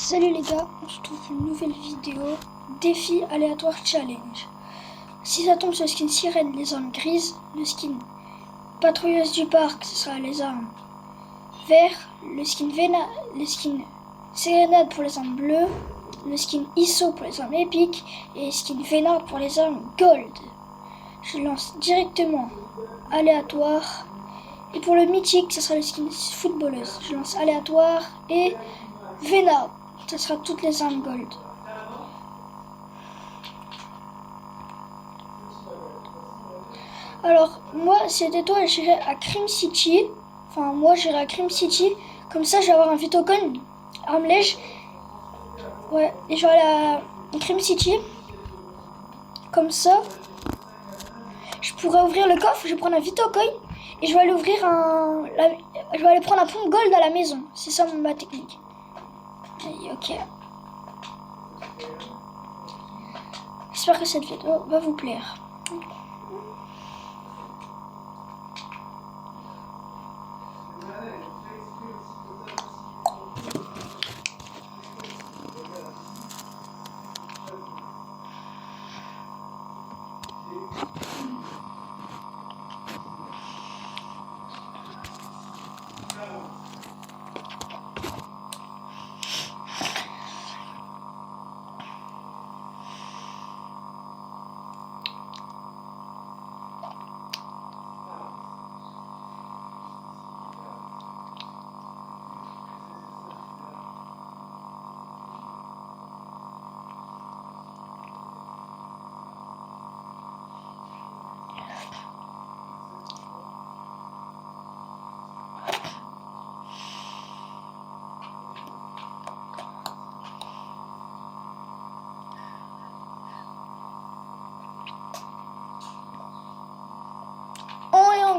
Salut les gars, on se trouve une nouvelle vidéo, défi aléatoire challenge. Si ça tombe sur le skin sirène, les armes grises, le skin patrouilleuse du parc, ce sera les armes verts, le skin sérénade pour les armes bleues, le skin ISO pour les armes épiques et le skin vénard pour les armes gold. Je lance directement aléatoire. Et pour le mythique, ce sera le skin footballeuse. Je lance aléatoire et vénard. Ce sera toutes les armes gold. Alors, moi, c'était toi, j'irai à Cream City. Enfin, moi, j'irai à Cream City. Comme ça, je vais avoir un Vitocon, arme lège. Ouais, et je vais aller à Cream City. Comme ça, je pourrais ouvrir le coffre, je vais prendre un Vitocoin. Et je vais aller je vais aller prendre un pompe gold à la maison. C'est ça ma technique. Et ok. J'espère que cette vidéo va vous plaire.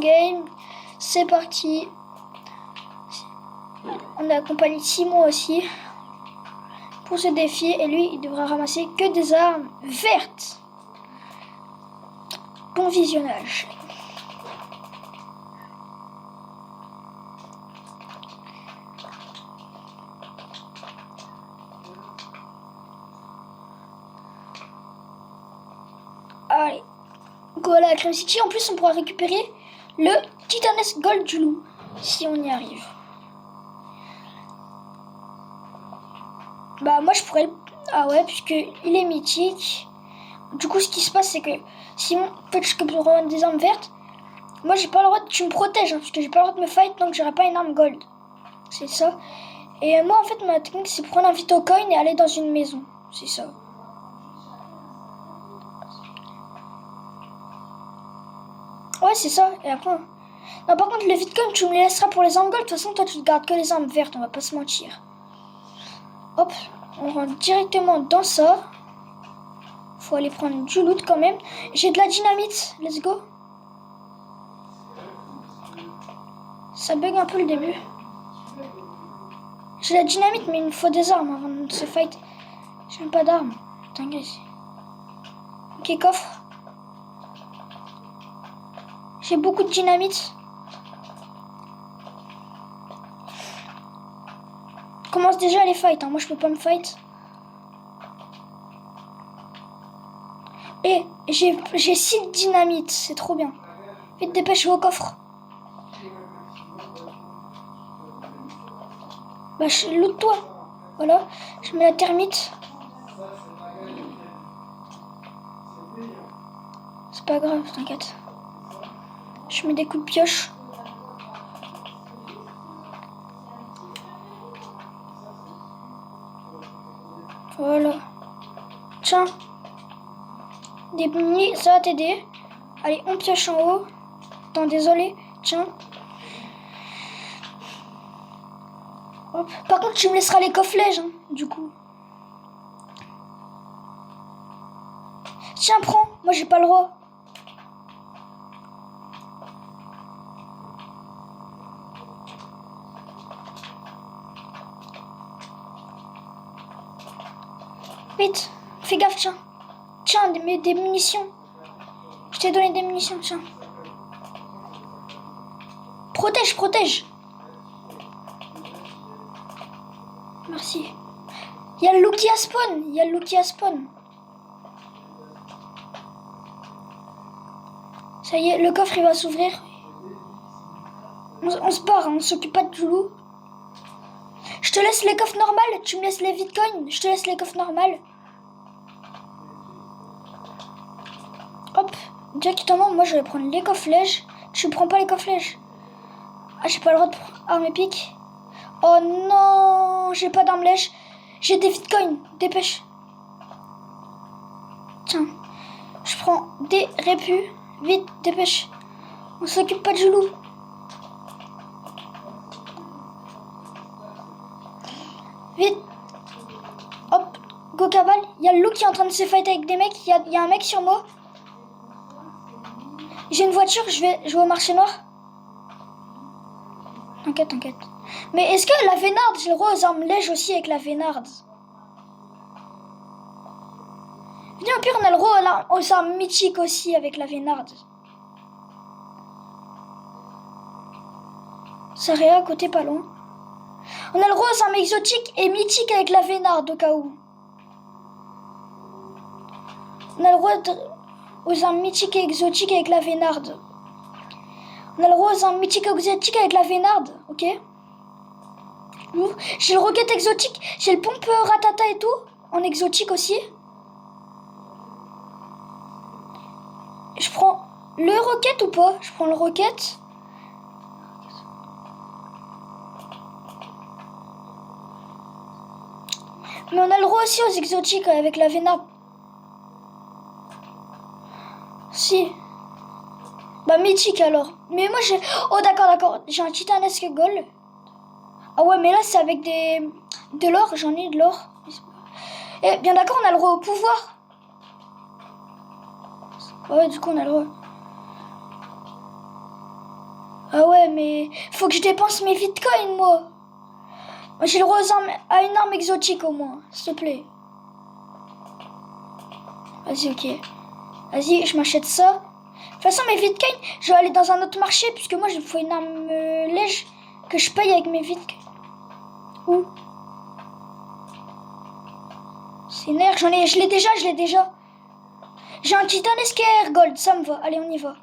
Game, c'est parti. On a accompagné Simon aussi pour ce défi et lui il devra ramasser que des armes vertes. Bon visionnage. Allez, go à la Cream City. En plus on pourra récupérer le Titanesque Gold du loup, si on y arrive. Bah moi je pourrais... Ah ouais, puisque il est mythique. Du coup ce qui se passe c'est que si en fait je peux prendre des armes vertes, moi j'ai pas le droit de... Tu me protèges, hein, parce que j'ai pas le droit de me fight tant que j'aurai pas une arme gold. C'est ça. Et moi en fait ma technique c'est prendre un Vitocoin et aller dans une maison. C'est ça. Ouais, c'est ça. Et après... Non, par contre, le Vitcoin, tu me les laisseras pour les armes gold. De toute façon, toi, tu te gardes que les armes vertes. On va pas se mentir. Hop, on rentre directement dans ça. Faut aller prendre du loot quand même. J'ai de la dynamite. Let's go. Ça bug un peu le début. J'ai la dynamite, mais il me faut des armes avant de se fight. J'ai même pas d'armes. T'inquiète. Ok, coffre. J'ai beaucoup de dynamite. Commence déjà les fights, hein. Moi je peux pas me fight. Et j'ai 6 dynamites, c'est trop bien. Vite dépêche-vous au coffre. Bah loot-toi. Voilà, je mets la thermite. C'est pas grave, t'inquiète. Je mets des coups de pioche. Voilà. Tiens. Des mini, ça va t'aider. Allez, on pioche en haut. Attends, désolé. Tiens. Hop. Par contre, tu me laisseras les coffres-lèges, hein, du coup. Tiens, prends. Moi, j'ai pas le droit. Vite, fais gaffe, tiens. Tiens, des munitions. Je t'ai donné des munitions, tiens. Protège. Merci. Il y a le loup qui a spawn. Il y a le loup qui a spawn. Ça y est, le coffre il va s'ouvrir. On se barre, hein, on s'occupe pas du loup. Je te laisse les coffres normales, tu me laisses les bitcoins. Je te laisse les coffres normales. Hop, directement, moi je vais prendre les coffres lèges. Tu prends pas les coffres lèges. Ah, j'ai pas le droit de prendre armes épiques. Oh non, j'ai pas d'armes lèges. J'ai des bitcoins, dépêche. Tiens, je prends des répus. Vite, dépêche. On s'occupe pas du loup. Vite. Hop, go cavale. Il y a le loup qui est en train de se fighter avec des mecs. Il y a un mec sur moi. J'ai une voiture, je vais au marché noir. T'inquiète, t'inquiète. Mais est-ce que la Vénarde, j'ai le droit aux armes lèges aussi avec la Vénarde? Viens, au pire, on a le droit aux armes mythiques aussi avec la Vénarde. Ça réa à côté, pas loin. On a le droit aux armes exotiques et mythiques avec la Vénarde au cas où. On a le droit aux armes mythiques et exotiques avec la Vénarde. On a le droit aux armes mythiques et exotiques avec la Vénarde, ok? J'ai le roquette exotique, j'ai le pompe ratata et tout, en exotique aussi. Je prends le roquette ou pas? Je prends le roquette. Mais on a le droit aussi aux exotiques avec la Vénarde. Si. Bah mythique alors. Mais moi j'ai... Oh d'accord. J'ai un titanesque gold. Ah ouais mais là c'est avec de l'or. J'en ai de l'or. Eh bien d'accord, on a le droit au pouvoir. Ouais, du coup on a le droit. Ah ouais mais... Faut que je dépense mes bitcoins moi. Moi j'ai le droit à une arme exotique au moins. S'il te plaît. Vas-y, ok. Vas-y, je m'achète ça. De toute façon, mes bitcoins, je vais aller dans un autre marché, puisque moi, il me faut une arme lège que je paye avec mes bitcoins. Où? C'est une air, je l'ai déjà. J'ai un titanesque air gold, ça me va. Allez, on y va.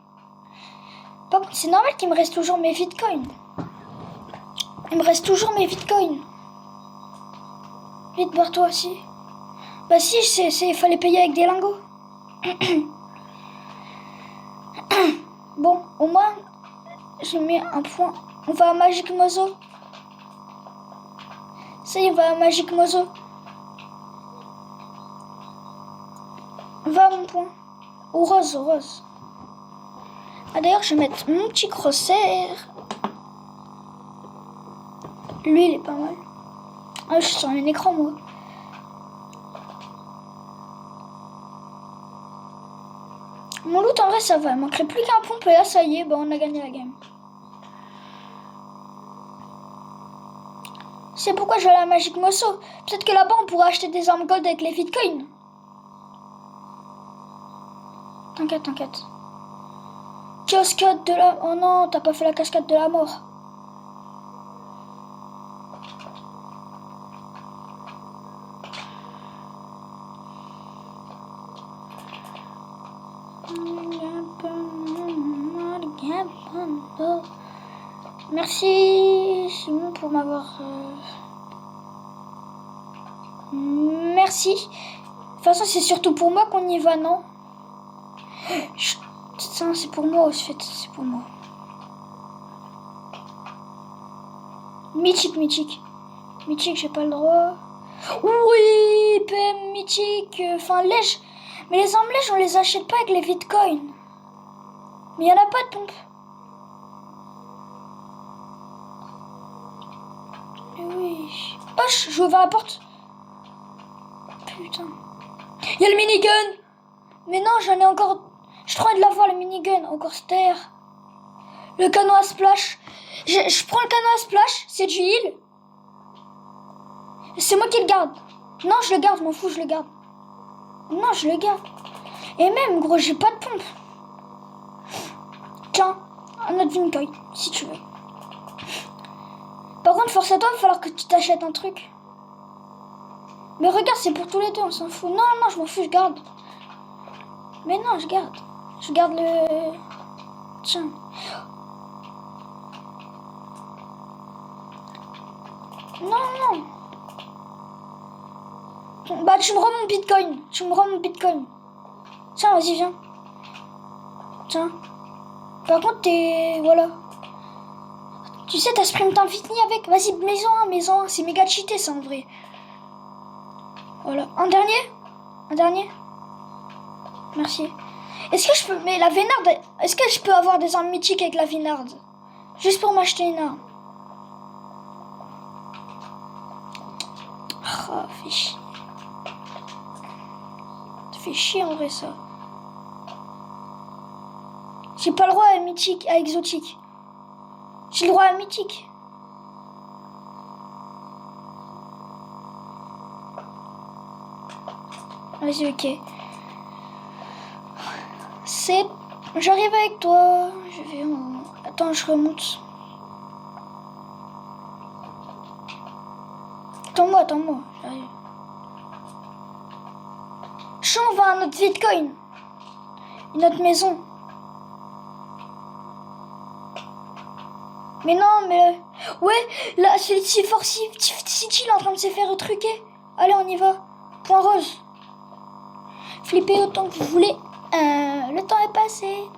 Par contre, c'est normal qu'il me reste toujours mes bitcoins. Il me reste toujours mes bitcoins. Vite, barre-toi, si. Bah si, il fallait payer avec des lingots. Bon, au moins, j'ai mis un point. On va à Magic Mozo. Ça y est, on va à Magic Mozo. Va à mon point. Au rose. Ah d'ailleurs, je vais mettre mon petit crosshair. Lui, il est pas mal. Ah, je suis sur un écran, moi. Mon loot, en vrai, ça va. Il manquerait plus qu'un pompe et là, ça y est, bah, on a gagné la game. C'est pourquoi je vais aller à Magic Mozo. Peut-être que là-bas, on pourra acheter des armes gold avec les bitcoins. T'inquiète. Cascade de la... Oh non, t'as pas fait la cascade de la mort. Merci Simon pour m'avoir... Merci. De toute façon, c'est surtout pour moi qu'on y va, non? Ça, c'est pour moi, en fait. C'est pour moi. Mythique, j'ai pas le droit. Oui, PM mythique. Enfin, lège. Mais les armes lèges, on les achète pas avec les bitcoins. Mais il y en a pas de pompe. Mais oui. Oh, je vais ouvrir la porte. Putain. Il y a le minigun. Mais non, j'en ai encore... Je suis en train de l'avoir, le minigun. Encore terre. Le canon à splash. Je prends le canon à splash. C'est du heal. C'est moi qui le garde. Non, je le garde. M'en fous, je le garde. Non, je le garde. Et même, gros, j'ai pas de pompe. Tiens, un autre Vincoin, si tu veux. Par contre, force à toi, il va falloir que tu t'achètes un truc. Mais regarde, c'est pour tous les deux, on s'en fout. Non, non, je m'en fous, je garde. Mais non, je garde. Je garde le... Tiens. Non, non. Bah, tu me rends mon bitcoin. Tu me rends mon bitcoin. Tiens, vas-y, viens. Tiens. Par contre, t'es... Voilà. Tu sais, t'as sprint infini avec. Vas-y, maison 1, maison 1. C'est méga cheaté, ça, en vrai. Voilà. Un dernier? Un dernier? Merci. Est-ce que je peux... Mais la Vénarde... Est-ce que je peux avoir des armes mythiques avec la Vénarde? Juste pour m'acheter une arme. Ah, fait chier. Ça fait chier, en vrai, ça. J'ai pas le droit à mythique, à exotique. J'ai le droit à mythique. Vas-y, ok. C'est... J'arrive avec toi. Je vais en... Attends, je remonte. Attends-moi, attends-moi. J'arrive. On va à notre bitcoin. Une autre maison. Mais non, mais... Ouais, là, c'est Fort City, il est en train de se faire retruquer. Allez, on y va. Point rose. Flippez autant que vous voulez. Le temps est passé.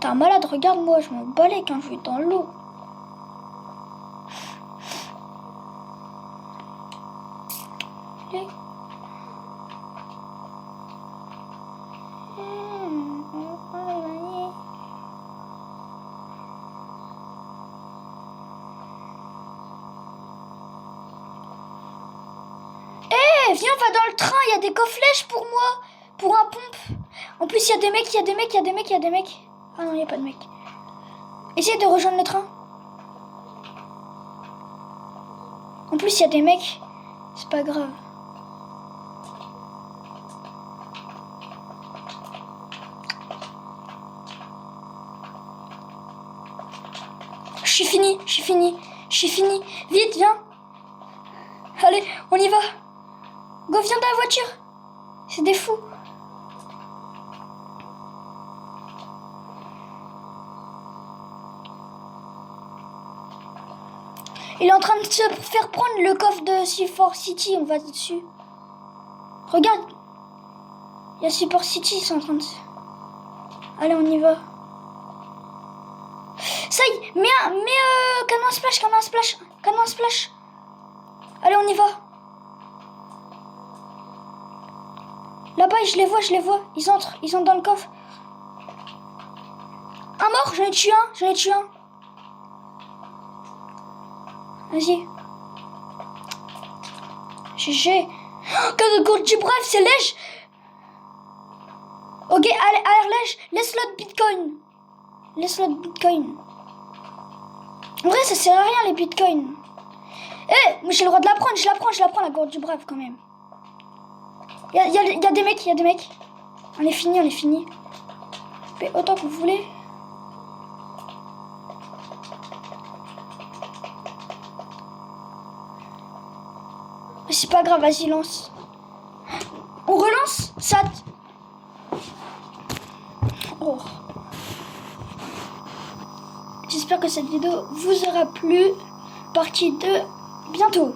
T'es un malade, regarde-moi, je m'en balais quand je vais dans l'eau. Viens, on va dans le train, il y a des coffres-flèches pour moi. Pour un pompe. En plus, il y a des mecs, il y a des mecs, il y a des mecs, il y a des mecs. Ah non, il n'y a pas de mecs. Essayez de rejoindre le train. En plus, il y a des mecs. C'est pas grave. Je suis fini, je suis fini, je suis fini. Vite, viens. Allez, on y va. Go, viens dans la voiture. C'est des fous. Il est en train de se faire prendre le coffre de Fort City. On va dessus. Regarde. Il y a Fort City, ils sont en train de... Allez, on y va. Ça y est, canon splash, canon splash, canon splash. Allez, on y va. Là-bas, je les vois. Ils entrent dans le coffre. Un mort, j'en ai tué un, Vas-y. GG. Oh, gold du bref, c'est lège. Ok, allez, lège. Laisse-le de bitcoin. En vrai, ça sert à rien, les bitcoins. Mais j'ai le droit de la prendre, je la prends, la gourde du brave, quand même. Il y a des mecs, On est fini. Mais autant que vous voulez. Mais c'est pas grave, vas-y, lance. On relance, Sat. Oh. J'espère que cette vidéo vous aura plu. Partie 2, bientôt.